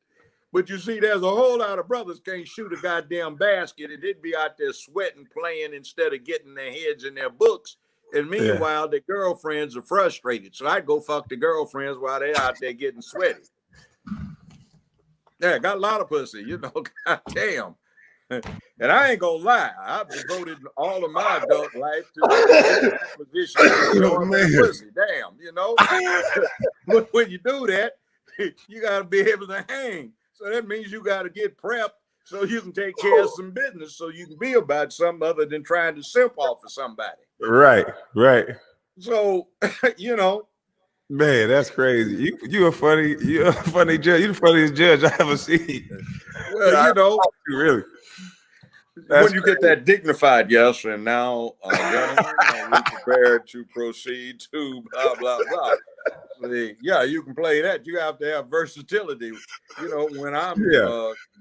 But you see, there's a whole lot of brothers can't shoot a goddamn basket, and they'd be out there sweating, playing instead of getting their heads in their books. And meanwhile, their girlfriends are frustrated. So I'd go fuck the girlfriends while they're out there getting sweaty. Yeah, got a lot of pussy, you know, goddamn. And I ain't gonna lie, I've devoted all of my adult life to acquisition and enjoying my pussy. Damn, you know. But when you do that, you gotta be able to hang. So that means you gotta get prepped so you can take care of some business, so you can be about something other than trying to simp off of somebody. Right. So, you know. Man, that's crazy. You're a funny judge. You're the funniest judge I ever seen. Well, you know, really. When you get that dignified yes, and now, gentlemen, are we prepared to proceed to blah, blah, blah. Yeah, you can play that. You have to have versatility. You know, when I'm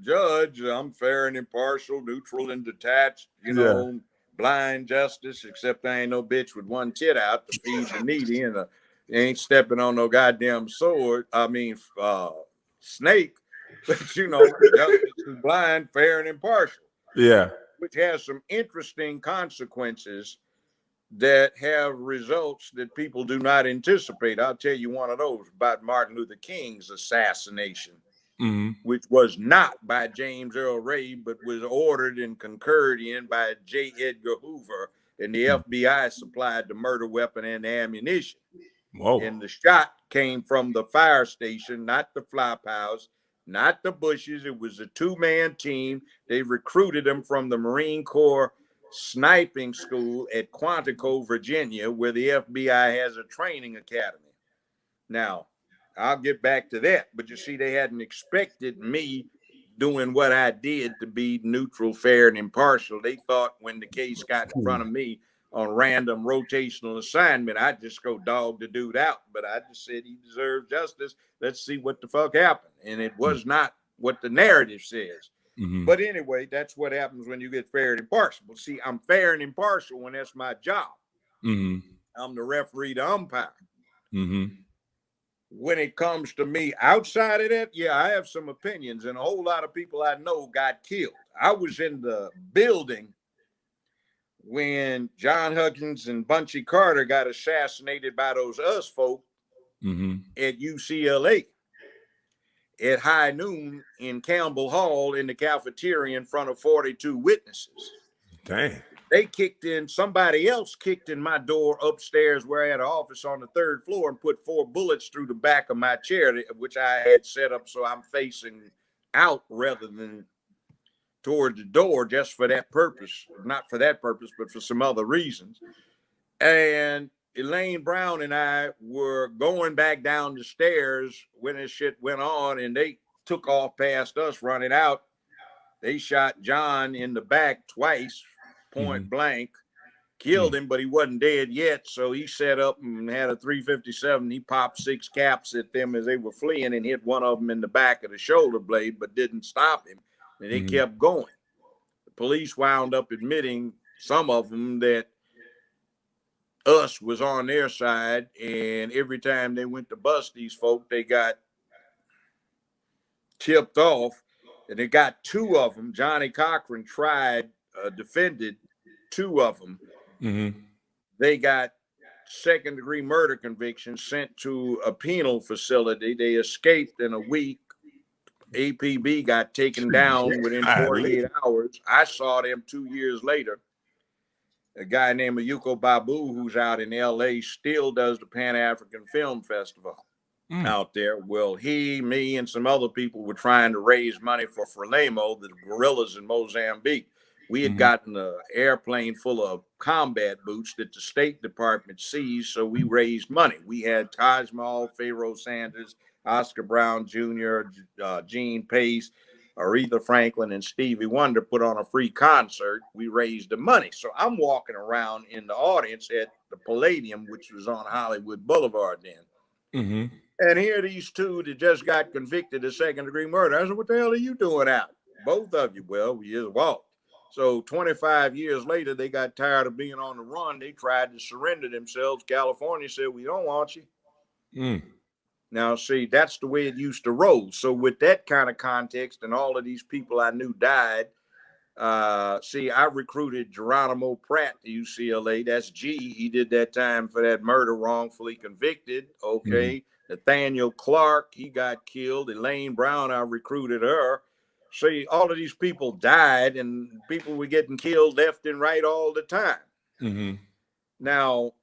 judge, I'm fair and impartial, neutral and detached, you know, blind justice, except I ain't no bitch with one tit out to feed the needy and ain't stepping on no goddamn snake. But, you know, justice is blind, fair, and impartial. Yeah. Which has some interesting consequences that have results that people do not anticipate. I'll tell you one of those about Martin Luther King's assassination, which was not by James Earl Ray, but was ordered and concurred in by J. Edgar Hoover, and the FBI supplied the murder weapon and the ammunition. Whoa. And the shot came from the fire station, not the flop house, not the bushes. It was a two-man team. They recruited them from the Marine Corps sniping school at Quantico, Virginia, where the FBI has a training academy. Now, I'll get back to that, but you see, they hadn't expected me doing what I did to be neutral, fair, and impartial. They thought when the case got in front of me on random rotational assignment, I'd just go dog the dude out. But I just said he deserves justice. Let's see what the fuck happened. And it was not what the narrative says. But anyway, that's what happens when you get fair and impartial. But see, I'm fair and impartial when that's my job. I'm the referee, the umpire. When it comes to me outside of that, yeah, I have some opinions, and a whole lot of people I know got killed. I was in the building when John Huggins and Bunchy Carter got assassinated by those us folk at UCLA at high noon in Campbell Hall in the cafeteria in front of 42 witnesses. Dang. They kicked in, somebody else kicked in my door upstairs where I had an office on the third floor and put 4 bullets through the back of my chair, which I had set up so I'm facing out rather than toward the door, just for that purpose. Not for that purpose, but for some other reasons. And Elaine Brown and I were going back down the stairs when this shit went on, and they took off past us running out. They shot John in the back twice, point blank, killed him, but he wasn't dead yet. So he set up and had a 357. He popped 6 caps at them as they were fleeing and hit one of them in the back of the shoulder blade, but didn't stop him. And they kept going. The police wound up admitting, some of them, that us was on their side, and every time they went to bust these folk, they got tipped off, and they got 2 of them. Johnny Cochran defended 2 of them. They got second-degree murder convictions, sent to a penal facility. They escaped in a week. APB got taken down within 48 hours. I saw them 2 years later. A guy named Ayuko Babu, who's out in LA, still does the Pan-African Film Festival out there. Well, me, and some other people were trying to raise money for Frelimo, the guerrillas in Mozambique. We had gotten an airplane full of combat boots that the State Department seized, so we raised money. We had Taj Mahal, Pharaoh Sanders, Oscar Brown Jr., Gene Pace, Aretha Franklin, and Stevie Wonder put on a free concert. We raised the money. So I'm walking around in the audience at the Palladium, which was on Hollywood Boulevard then. And here these 2 that just got convicted of second-degree murder. I said, what the hell are you doing out? Both of you. Well, we just walked. So 25 years later, they got tired of being on the run. They tried to surrender themselves. California said, we don't want you. Now, see, that's the way it used to roll. So with that kind of context, and all of these people I knew died. See, I recruited Geronimo Pratt to UCLA. That's G. He did that time for that murder, wrongfully convicted. Okay. Nathaniel Clark, he got killed. Elaine Brown, I recruited her. See, all of these people died, and people were getting killed left and right all the time. Now,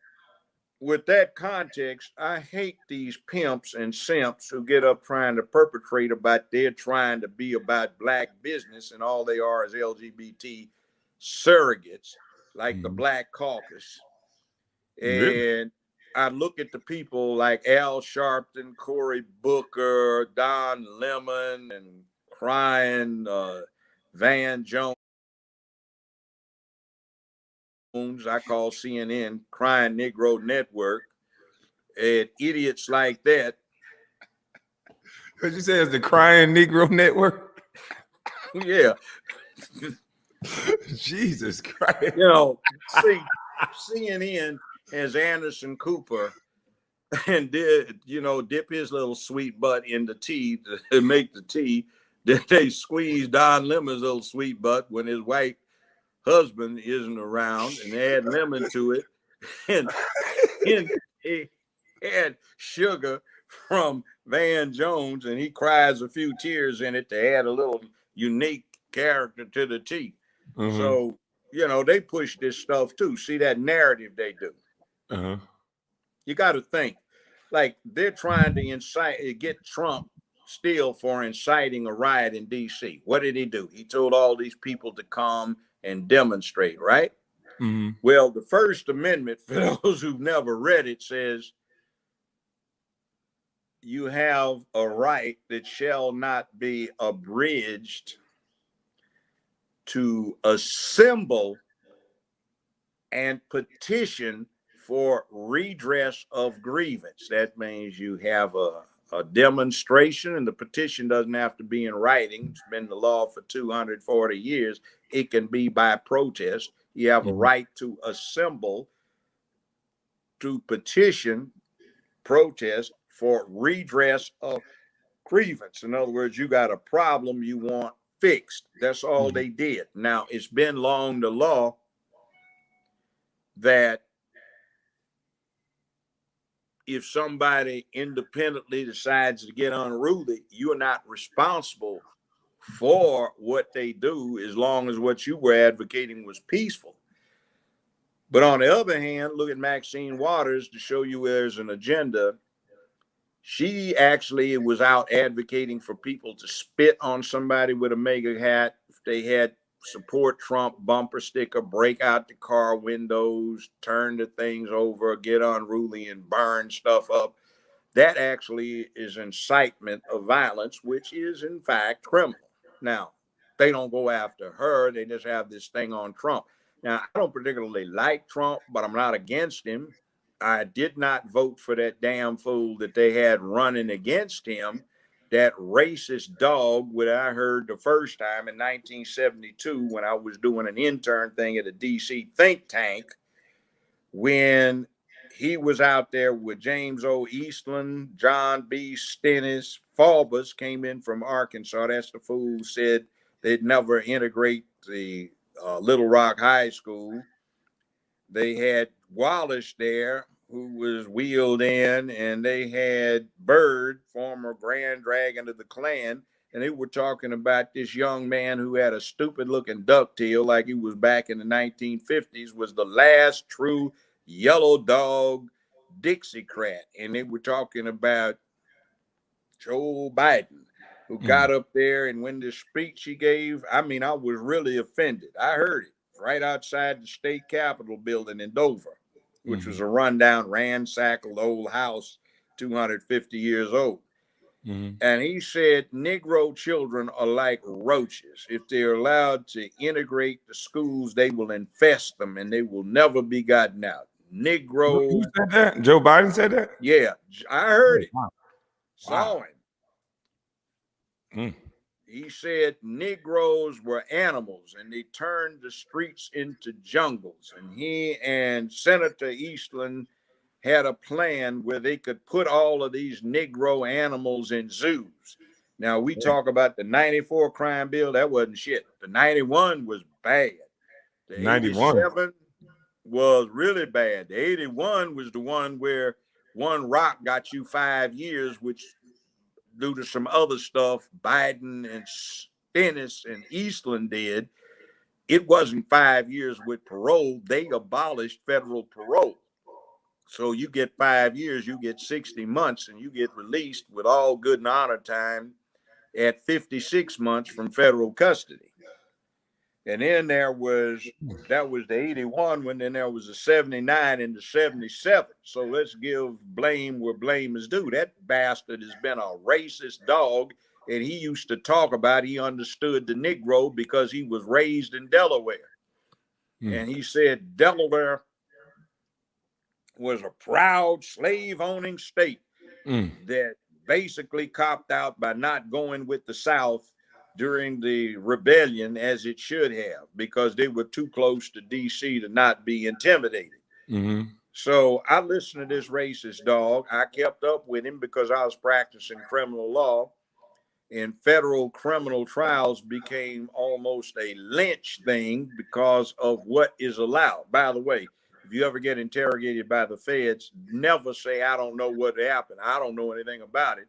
with that context, I hate these pimps and simps who get up trying to perpetrate about they're trying to be about black business, and all they are is LGBT surrogates, like the Black Caucus. And I look at the people like Al Sharpton, Cory Booker, Don Lemon, and crying Van Jones. I call CNN Crying Negro Network. And idiots like that. What you say is the Crying Negro Network? Yeah. Jesus Christ. You know, see, CNN has Anderson Cooper and dip his little sweet butt in the tea to make the tea. Then they squeeze Don Lemon's little sweet butt when his white husband isn't around, and add lemon to it. And he had sugar from Van Jones, and he cries a few tears in it to add a little unique character to the tea. So, they push this stuff too. See that narrative they do. You got to think, like they're trying to get Trump still for inciting a riot in D.C. What did he do? He told all these people to come and demonstrate, right? Well, the First Amendment, for those who've never read it, says you have a right that shall not be abridged to assemble and petition for redress of grievance. That means you have a demonstration, and the petition doesn't have to be in writing. It's been the law for 240 years. It can be by protest. You have a right to assemble, to petition, protest for redress of grievance. In other words, you got a problem you want fixed. That's all they did. Now, it's been long the law that if somebody independently decides to get unruly, you're not responsible for what they do as long as what you were advocating was peaceful. But on the other hand, look at Maxine Waters to show you there's an agenda. She actually was out advocating for people to spit on somebody with a MAGA hat. If they had support Trump bumper sticker, break out the car windows, turn the things over, get unruly and burn stuff up. That actually is incitement of violence, which is in fact criminal. Now, they don't go after her. They just have this thing on Trump. Now, I don't particularly like Trump, but I'm not against him. I did not vote for that damn fool that they had running against him, that racist dog, what I heard the first time in 1972 when I was doing an intern thing at a DC think tank, when he was out there with James O. Eastland, John B. Stennis. Faubus came in from Arkansas. That's the fool who said they'd never integrate the Little Rock High School. They had Wallace there, who was wheeled in, and they had Byrd, former Grand Dragon of the Klan, and they were talking about this young man who had a stupid-looking ducktail like he was back in the 1950s, was the last true yellow dog Dixiecrat. And they were talking about Joe Biden, who got up there, and when the speech he gave, I mean, I was really offended. I heard it right outside the state capitol building in Dover, which was a rundown, ransacked old house, 250 years old. And he said, Negro children are like roaches. If they're allowed to integrate the schools, they will infest them and they will never be gotten out. Negro. Who said that? Joe Biden said that? Yeah, I heard it. Wow. Saw him. He said Negroes were animals and they turned the streets into jungles. And he and Senator Eastland had a plan where they could put all of these Negro animals in zoos. Now, we talk about the 94 crime bill. That wasn't shit. The 91 was bad. The 91. 87 was really bad. The 81 was the one where one rock got you 5 years, which due to some other stuff Biden and Stennis and Eastland did, it wasn't 5 years with parole. They abolished federal parole. So you get 5 years, you get 60 months, and you get released with all good and honor time at 56 months from federal custody. And then that was the 81 one, then there was the 79 and the 77. So let's give blame where blame is due. That bastard has been a racist dog, and he used to talk about he understood the Negro because he was raised in Delaware. And he said Delaware was a proud slave-owning state that basically copped out by not going with the South during the rebellion as it should have, because they were too close to DC to not be intimidated. So I listened to this racist dog. I kept up with him because I was practicing criminal law, and federal criminal trials became almost a lynch thing because of what is allowed. By the way, if you ever get interrogated by the feds, never say, I don't know what happened. I don't know anything about it.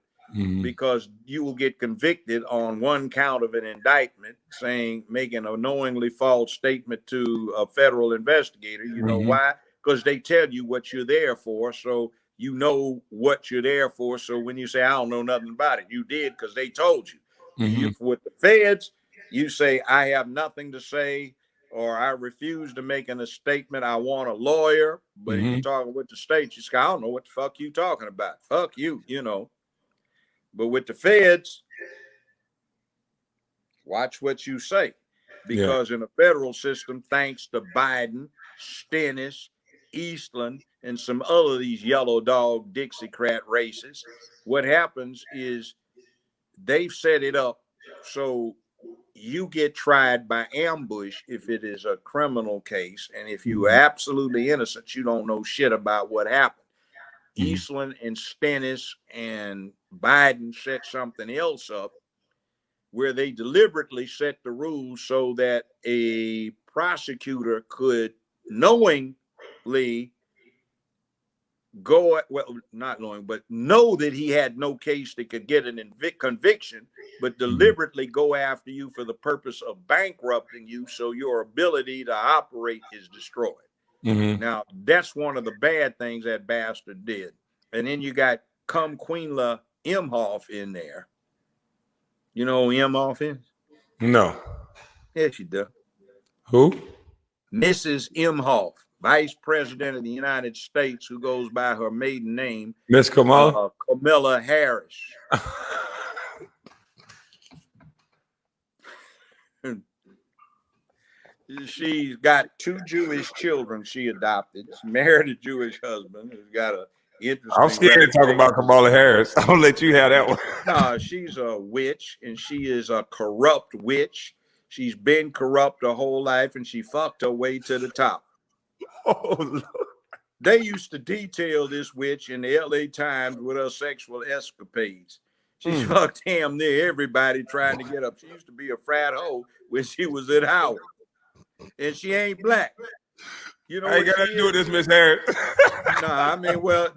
Because you will get convicted on one count of an indictment saying, making a knowingly false statement to a federal investigator. You know why? Because they tell you what you're there for. So you know what you're there for. So when you say, I don't know nothing about it, you did because they told you. With the feds, you say, I have nothing to say, or I refuse to make a statement. I want a lawyer. But if you're talking with the state, you say, I don't know what the fuck you talking about. Fuck you, you know. But with the feds, watch what you say. Because in the federal system, thanks to Biden, Stennis, Eastland, and some other of these yellow dog Dixiecrat races, what happens is they've set it up so you get tried by ambush if it is a criminal case. And if you're absolutely innocent, you don't know shit about what happened. Eastland and Stennis and Biden set something else up where they deliberately set the rules so that a prosecutor could knowingly go, well, not knowing, but know that he had no case that could get an conviction, but deliberately go after you for the purpose of bankrupting you so your ability to operate is destroyed. Now, that's one of the bad things that bastard did. And then you got Queenla Imhoff in there. You know who Imhoff is? No. Yes, you do. Who? Mrs. Imhoff, Vice President of the United States, who goes by her maiden name, Miss Kamala? Kamala Harris. She's got 2 Jewish children she adopted. She married a Jewish husband who's got a interesting. I'm scared to talk about Kamala Harris. I'll let you have that one. No, she's a witch, and she is a corrupt witch. She's been corrupt her whole life, and she fucked her way to the top. Oh, Lord. They used to detail this witch in the LA Times with her sexual escapades. She fucked damn near everybody trying to get up. She used to be a frat hoe when she was at Howard. And she ain't black. You know, I ain't got nothing to do with this, Miss Harris. No, I mean, well,